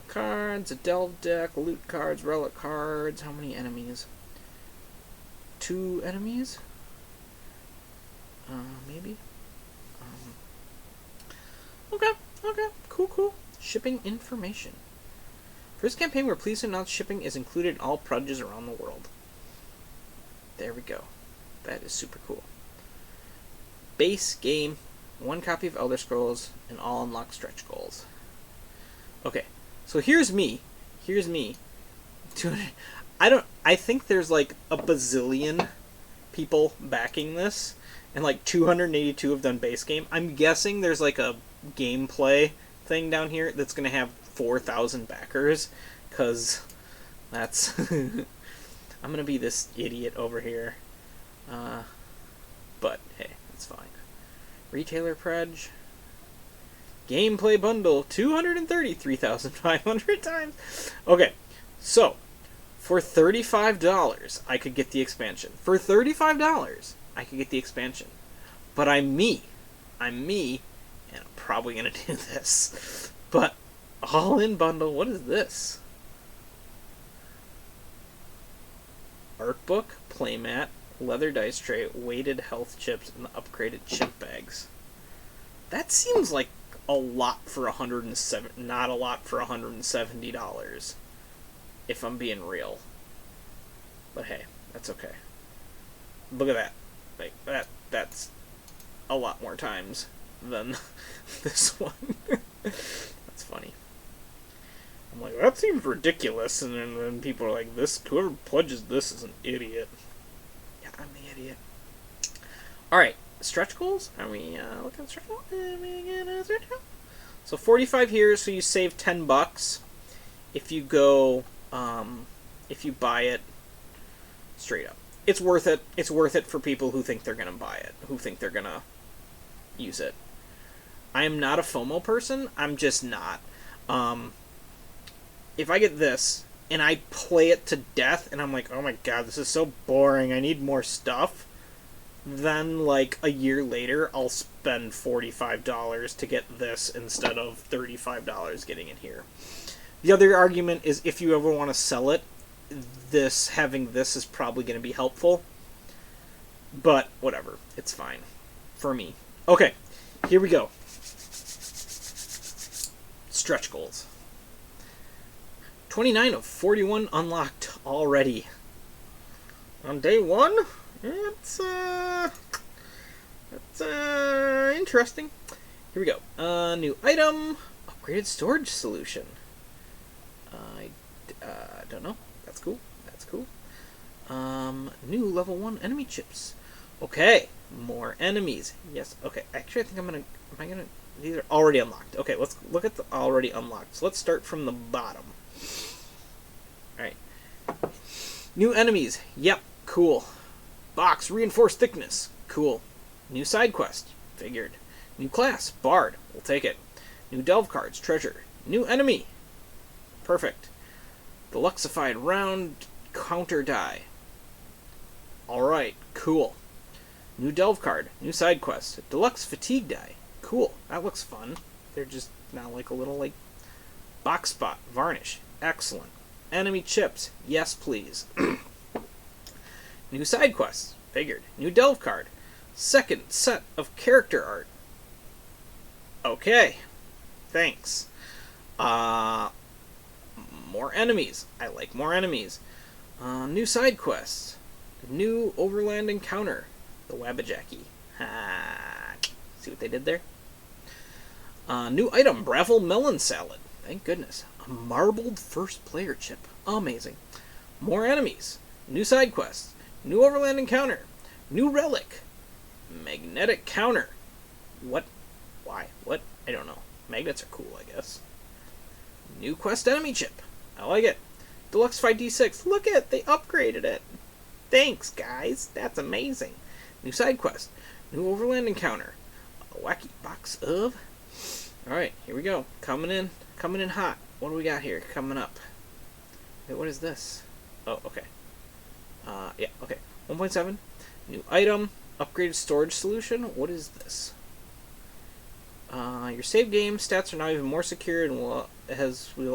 Cards, a delve deck, loot cards, relic cards. How many enemies? 2 enemies? Maybe? Okay, cool. Shipping information. For this campaign, we're pleased to announce shipping is included in all pledges around the world. There we go. That is super cool. Base game, 1 copy of Elder Scrolls, and all unlocked stretch goals. Okay, so here's me. I think there's like a bazillion people backing this, and like 282 have done base game. I'm guessing there's like a gameplay thing down here that's going to have 4,000 backers, because that's... I'm going to be this idiot over here. But, hey, it's fine. Retailer pledge. Gameplay bundle, 233,500 times. Okay, so, for $35, I could get the expansion. For $35, I could get the expansion. But I'm me, and I'm probably going to do this. But, all-in bundle, what is this? Art book, playmat, leather dice tray, weighted health chips, and the upgraded chip bags. That seems like a lot for not a lot for $170, if I'm being real. But hey, that's okay. Look at that. Like that's a lot more times than this one. That's funny. I'm like, that seems ridiculous, and then people are like, whoever pledges this is an idiot. Yeah, I'm the idiot. Alright, stretch goals? Are we looking at stretch goals? So 45 here, so you save $10 if you go, if you buy it straight up. It's worth it. It's worth it for people who think they're going to buy it, who think they're going to use it. I am not a FOMO person. I'm just not. If I get this, and I play it to death, and I'm like, oh my god, this is so boring, I need more stuff, then, like, a year later, I'll spend $45 to get this instead of $35 getting it here. The other argument is if you ever want to sell it, having this is probably going to be helpful. But, whatever. It's fine. For me. Okay, here we go. Stretch goals. 29 of 41 unlocked already. On day 1, it's interesting. Here we go. New item, upgraded storage solution. I don't know. That's cool. New level 1 enemy chips. Okay, more enemies. Yes. Okay. Actually, I think these are already unlocked. Okay, let's look at the already unlocked. So let's start from the bottom. Alright. New enemies. Yep, cool. Box, reinforced thickness. Cool. New side quest. Figured. New class, Bard. We'll take it. New delve cards, treasure. New enemy. Perfect. Deluxified round counter die. Alright, cool. New delve card. New side quest. Deluxe fatigue die. Cool. That looks fun. They're just now like a little, like, box spot. Varnish. Excellent. Enemy chips. Yes, please. New side quests. Figured. New delve card. Second set of character art. Okay. Thanks. More enemies. I like more enemies. New side quests. New overland encounter. The Wabbajacky. See what they did there? New item. Breville melon salad. Thank goodness. A marbled first player chip. Amazing. More enemies. New side quests. New overland encounter. New relic. Magnetic counter. What? Why? What? I don't know. Magnets are cool, I guess. New quest enemy chip. I like it. Deluxe 5d6. Look at, they upgraded it. Thanks, guys. That's amazing. New side quest. New overland encounter. A wacky box of... Alright, here we go. Coming in hot. What do we got here coming up? Wait, what is this? Oh, okay. Yeah, okay. 1.7. New item. Upgraded storage solution. What is this? Your save game stats are now even more secure and will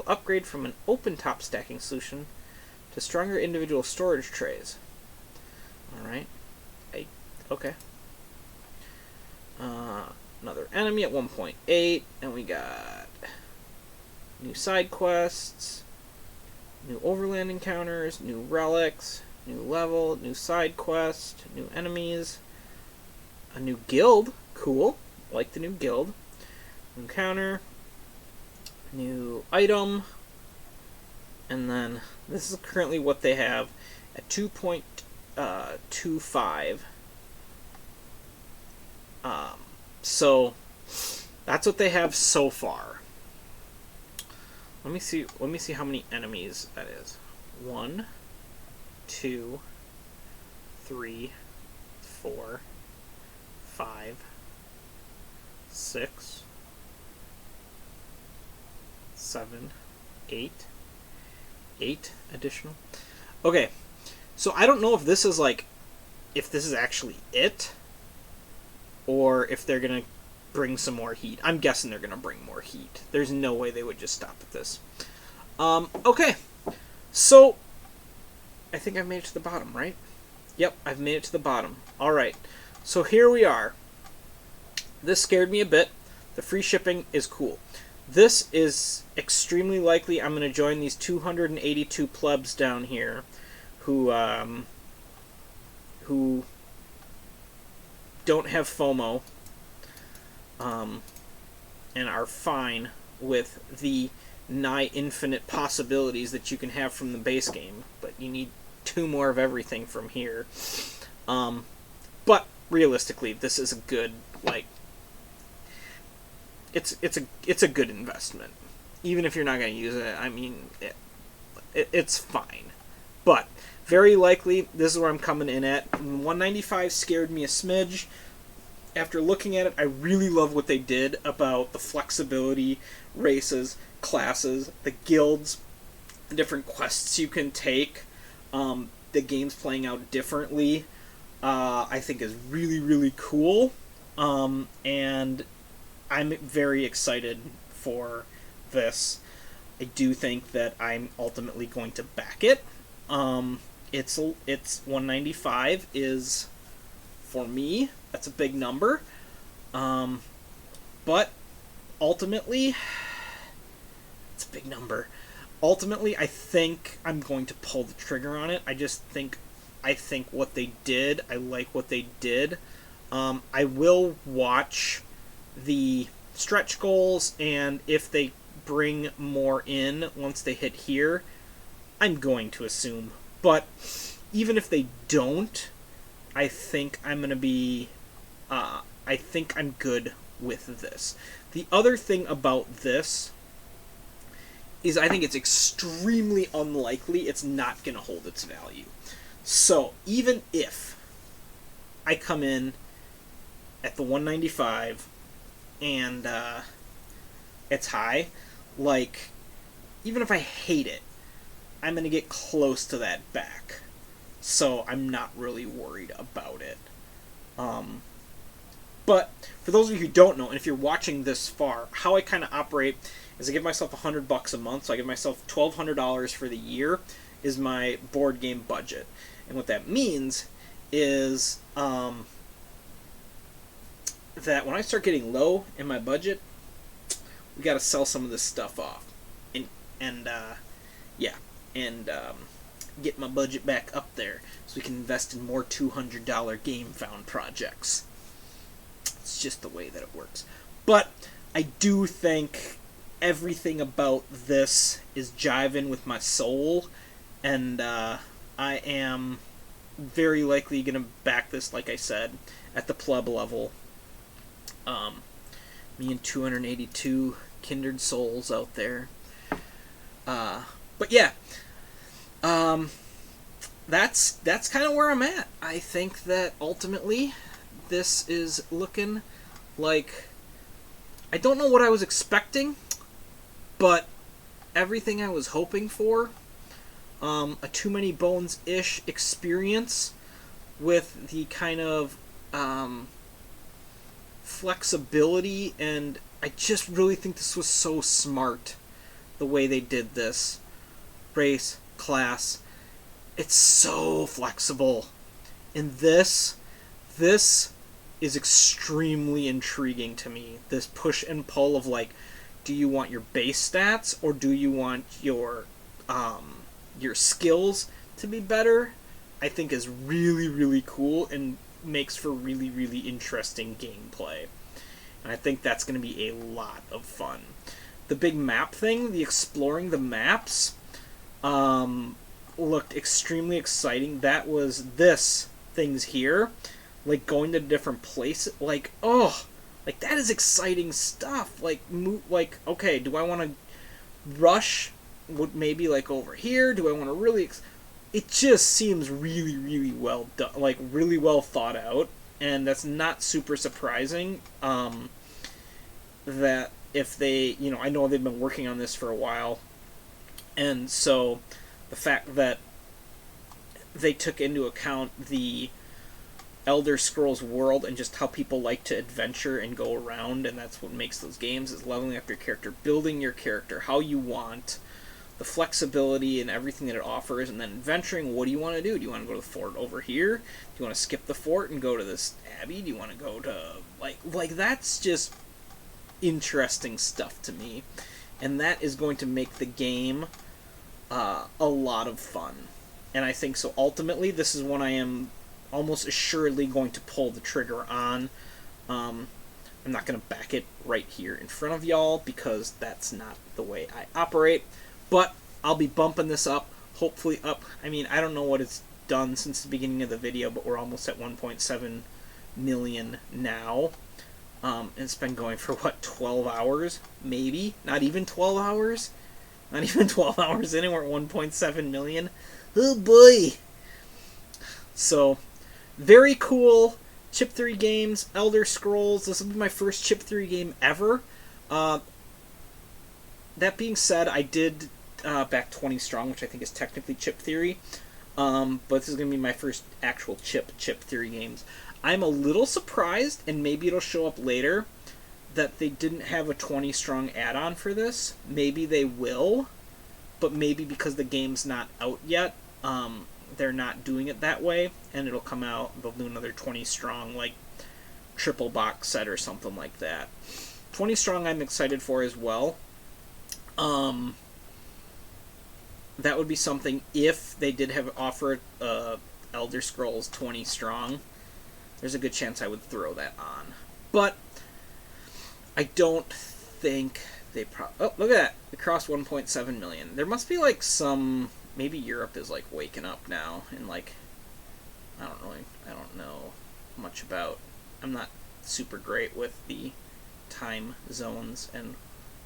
upgrade from an open top stacking solution to stronger individual storage trays. Alright. Okay. Another enemy at 1.8, and we got new side quests, new overland encounters, new relics, new level, new side quest, new enemies, a new guild. Cool. Like the new guild. Encounter, new item, and then this is currently what they have at 2.25. So that's what they have so far. Let me see how many enemies that is. 1, 2, 3, 4, 5, 6, 7, 8 additional. Okay, so I don't know if this is actually it, or if they're gonna bring some more heat. I'm guessing they're gonna bring more heat. There's no way they would just stop at this. Okay, so I think I've made it to the bottom, right? Yep, I've made it to the bottom. Alright, so here we are. This scared me a bit. The free shipping is cool. This is extremely likely I'm going to join these 282 plebs down here who don't have FOMO and are fine with the nigh infinite possibilities that you can have from the base game, but you need 2 more of everything from here. But realistically, this is a good, it's a good investment. Even if you're not going to use it, I mean, it's fine. But very likely, this is where I'm coming in at. 195 scared me a smidge. After looking at it, I really love what they did about the flexibility, races, classes, the guilds, the different quests you can take. The game's playing out differently. I think is really, really cool. And I'm very excited for this. I do think that I'm ultimately going to back it. It's 195 is, for me, that's a big number. But ultimately, it's a big number. Ultimately, I think I'm going to pull the trigger on it. I think what they did, I like what they did. I will watch the stretch goals, and if they bring more in once they hit here, I'm going to assume. But even if they don't, I think I'm going to be... I think I'm good with this. The other thing about this is I think it's extremely unlikely it's not going to hold its value. So even if I come in at the 195 and it's high, even if I hate it, I'm going to get close to that back. So I'm not really worried about it. But for those of you who don't know, and if you're watching this far, how I kind of operate is I give myself $100 a month, so I give myself $1,200 for the year is my board game budget. And what that means is that when I start getting low in my budget, we got to sell some of this stuff off, and get my budget back up there so we can invest in more $200 Gamefound projects. It's just the way that it works. But I do think everything about this is jiving with my soul, and I am very likely going to back this, like I said, at the pleb level. Me and 282 kindred souls out there. But yeah, That's kind of where I'm at. I think that ultimately this is looking like, I don't know what I was expecting, but everything I was hoping for. A Too Many Bones-ish experience with the kind of flexibility, and I just really think this was so smart the way they did this. Race, class, it's so flexible. And this is extremely intriguing to me. This push and pull of like, do you want your base stats or do you want your skills to be better? I think is really, really cool and makes for really, really interesting gameplay. And I think that's going to be a lot of fun. The big map thing, the exploring the maps, looked extremely exciting. That was this things here, like going to different places. Like, oh, like that is exciting stuff. Like, okay, do I want to rush? Maybe like over here? Do I want to really? It just seems really, really well done. Like really well thought out, and that's not super surprising. That if they, I know they've been working on this for a while, and so the fact that they took into account the Elder Scrolls world and just how people like to adventure and go around, and that's what makes those games, is leveling up your character, building your character how you want, the flexibility and everything that it offers, and then adventuring. What do you want to do? Do you want to go to the fort over here? Do you want to skip the fort and go to this abbey? Do you want to go to like that's just interesting stuff to me, and that is going to make the game a lot of fun. And I think so ultimately this is one I am almost assuredly going to pull the trigger on. I'm not going to back it right here in front of y'all because that's not the way I operate, but I'll be bumping this up, hopefully up. I mean, I don't know what it's done since the beginning of the video, but we're almost at 1.7 million now. And it's been going for, what, 12 hours? Maybe? Not even 12 hours? Not even 12 hours in, and we're at 1.7 million. Oh boy! So, very cool. Chip Theory games, Elder Scrolls. This will be my first Chip Theory game ever. That being said, I did back 20 Strong, which I think is technically Chip Theory. But this is going to be my first actual Chip Theory games. I'm a little surprised, and maybe it'll show up later, that they didn't have a 20 Strong add-on for this. Maybe they will, but maybe because the game's not out yet, they're not doing it that way, and it'll come out, they'll do another 20 Strong, like, triple box set or something like that. 20 Strong I'm excited for as well. That would be something if they did have offered Elder Scrolls 20 Strong. There's a good chance I would throw that on. But I don't think they oh, look at that. They crossed 1.7 million. There must be like some, maybe Europe is like waking up now and like I don't know much about. I'm not super great with the time zones and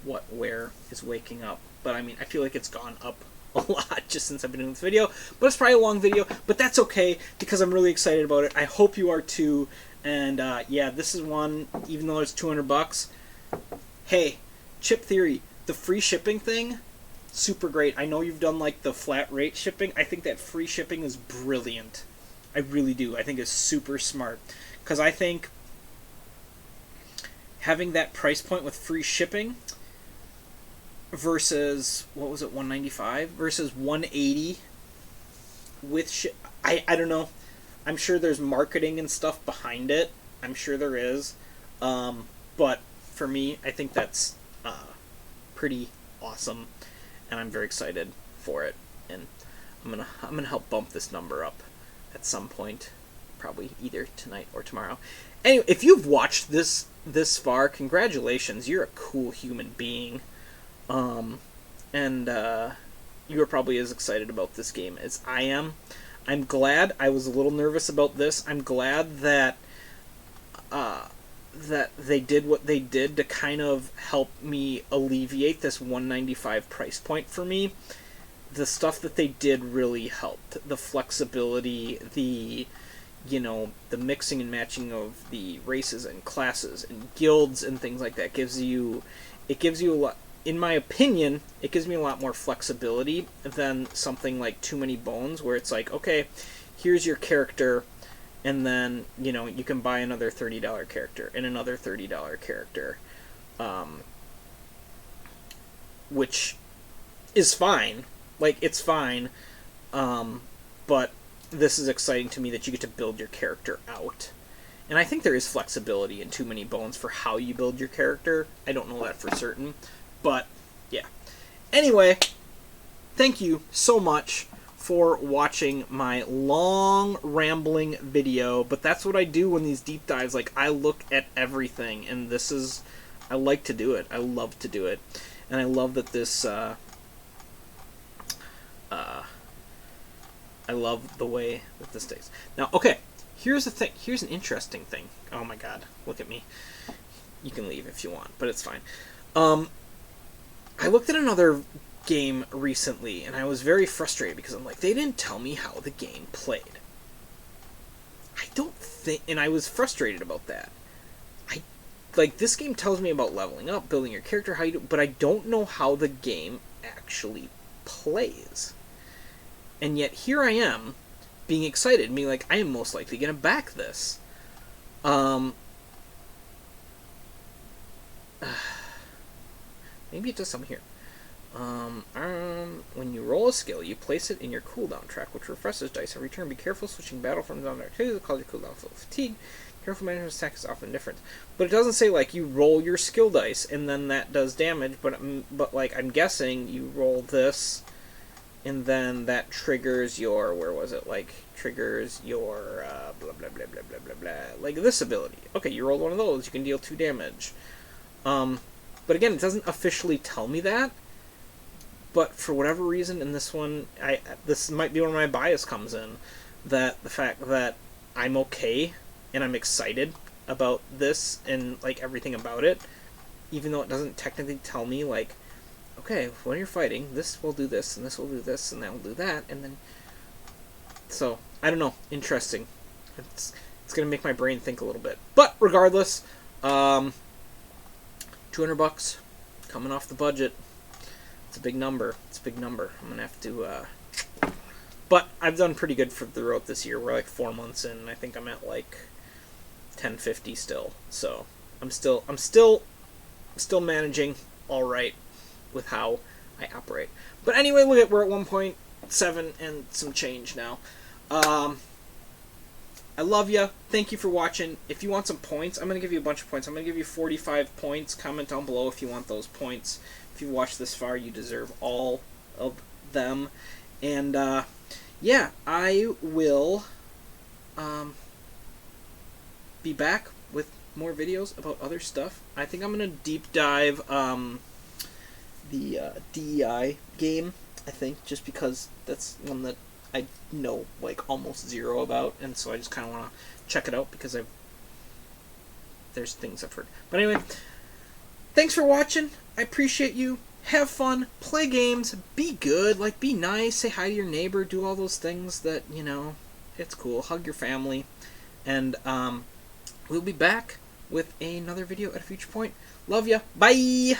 where is waking up. But I mean, I feel like it's gone up a lot just since I've been doing this video. But it's probably a long video, but that's okay because I'm really excited about it. I hope you are too. And yeah, this is one, even though it's $200, hey, Chip Theory, the free shipping thing, super great. I know you've done like the flat rate shipping. I think that free shipping is brilliant. I really do. I think it's super smart. Because I think having that price point with free shipping versus, what was it, $195 versus $180 with I don't know. I'm sure there's marketing and stuff behind it. I'm sure there is. But for me, I think that's pretty awesome, and I'm very excited for it. And I'm gonna help bump this number up at some point, probably either tonight or tomorrow. Anyway, if you've watched this far, congratulations. You're a cool human being. And you are probably as excited about this game as I am. I'm glad. I was a little nervous about this. I'm glad that that they did what they did to kind of help me alleviate this $195 price point for me. the stuff that they did really helped. The flexibility, the the mixing and matching of the races and classes and guilds and things like that gives you a lot. In my opinion, it gives me a lot more flexibility than something like Too Many Bones, where it's like, okay, here's your character, and then you can buy another $30 character and another $30 character, which is fine. Like, it's fine, but this is exciting to me that you get to build your character out. And I think there is flexibility in Too Many Bones for how you build your character. I don't know that for certain, but yeah. Anyway, thank you so much for watching my long, rambling video, but that's what I do when these deep dives. Like, I look at everything, and I like to do it. I love to do it. And I love that this, I love the way that this takes. Now, okay, here's the thing. Here's an interesting thing. Oh my god, look at me. You can leave if you want, but it's fine. I looked at another game recently, and I was very frustrated because I'm like, they didn't tell me how the game played. I don't think, and I was frustrated about that. Like, this game tells me about leveling up, building your character, how you do, but I don't know how the game actually plays. And yet, here I am, being excited, being like, I am most likely going to back this. Maybe it does something here. When you roll a skill, you place it in your cooldown track, which refreshes dice every turn. Be careful switching battle from zone to activity that cause your cooldown full of fatigue. Careful management of attack is often different. But it doesn't say, like, you roll your skill dice, and then that does damage, but like, I'm guessing you roll this, and then that triggers your, where was it, like, triggers your, blah, blah, blah, blah, blah, blah, blah, like this ability. Okay, you roll one of those, you can deal 2 damage. But again, it doesn't officially tell me that, but for whatever reason in this one, this might be where my bias comes in, that the fact that I'm okay, and I'm excited about this, and, like, everything about it, even though it doesn't technically tell me, like, okay, when you're fighting, this will do this, and this will do this, and that will do that, and then, so, I don't know, interesting. It's gonna make my brain think a little bit. But, regardless, $200 coming off the budget. It's a big number. It's a big number. I'm gonna have to, but I've done pretty good throughout this year. We're like 4 months in, and I think I'm at like 1050 still. So I'm still managing all right with how I operate. But anyway, look at, we're at 1.7 and some change now. I love ya. Thank you for watching. If you want some points, I'm going to give you a bunch of points. I'm going to give you 45 points. Comment down below if you want those points. If you watched this far, you deserve all of them. And, yeah, I will be back with more videos about other stuff. I think I'm going to deep dive the DEI game, I think, just because that's one that I know, like, almost zero about, and so I just kind of want to check it out because there's things I've heard. But anyway, thanks for watching. I appreciate you. Have fun. Play games. Be good. Like, be nice. Say hi to your neighbor. Do all those things that, you know, it's cool. Hug your family. And we'll be back with another video at a future point. Love ya. Bye!